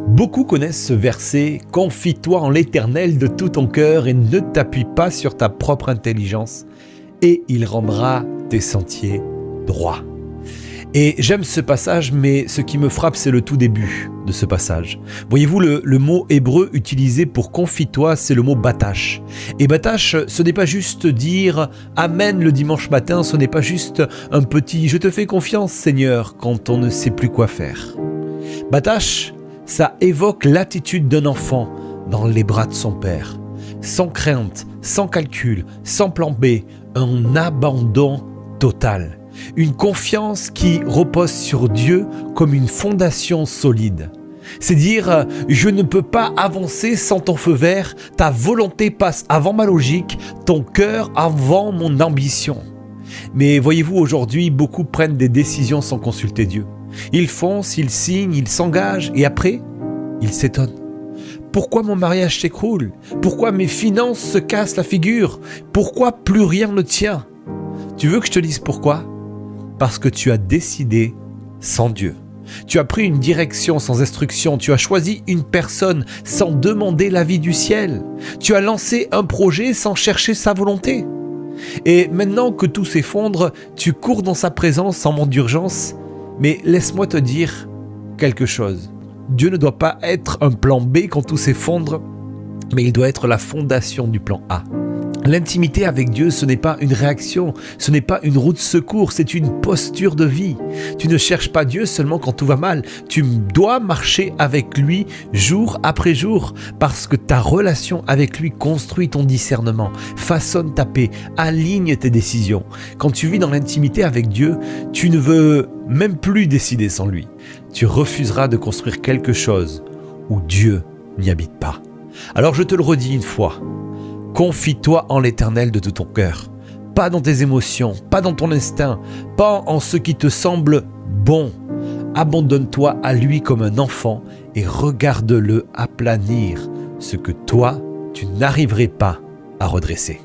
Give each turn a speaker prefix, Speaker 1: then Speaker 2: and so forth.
Speaker 1: Beaucoup connaissent ce verset « Confie-toi en l'Éternel de tout ton cœur et ne t'appuie pas sur ta propre intelligence, et il rendra tes sentiers droits. » Et j'aime ce passage, mais ce qui me frappe, c'est le tout début de ce passage. Voyez-vous, le mot hébreu utilisé pour « confie-toi », c'est le mot « batash ». Et batash, ce n'est pas juste dire « Amen » le dimanche matin, ce n'est pas juste un petit « Je te fais confiance, Seigneur » quand on ne sait plus quoi faire. Batash, ça évoque l'attitude d'un enfant dans les bras de son père. Sans crainte, sans calcul, sans plan B, un abandon total. Une confiance qui repose sur Dieu comme une fondation solide. C'est dire, je ne peux pas avancer sans ton feu vert, ta volonté passe avant ma logique, ton cœur avant mon ambition. Mais voyez-vous, aujourd'hui, beaucoup prennent des décisions sans consulter Dieu. Ils foncent, ils signent, ils s'engagent et après, ils s'étonnent. Pourquoi mon mariage s'écroule? Pourquoi mes finances se cassent la figure? Pourquoi plus rien ne tient? Tu veux que je te dise pourquoi? Parce que tu as décidé sans Dieu. Tu as pris une direction sans instruction. Tu as choisi une personne sans demander l'avis du ciel. Tu as lancé un projet sans chercher sa volonté. Et maintenant que tout s'effondre, tu cours dans sa présence en mode d'urgence. Mais laisse-moi te dire quelque chose. Dieu ne doit pas être un plan B quand tout s'effondre, mais il doit être la fondation du plan A. L'intimité avec Dieu, ce n'est pas une réaction, ce n'est pas une roue de secours, c'est une posture de vie. Tu ne cherches pas Dieu seulement quand tout va mal, tu dois marcher avec lui jour après jour, parce que ta relation avec lui construit ton discernement, façonne ta paix, aligne tes décisions. Quand tu vis dans l'intimité avec Dieu, tu ne veux même plus décider sans lui. Tu refuseras de construire quelque chose où Dieu n'y habite pas. Alors je te le redis une fois, confie-toi en l'Éternel de tout ton cœur, pas dans tes émotions, pas dans ton instinct, pas en ce qui te semble bon. Abandonne-toi à lui comme un enfant et regarde-le aplanir ce que toi, tu n'arriverais pas à redresser.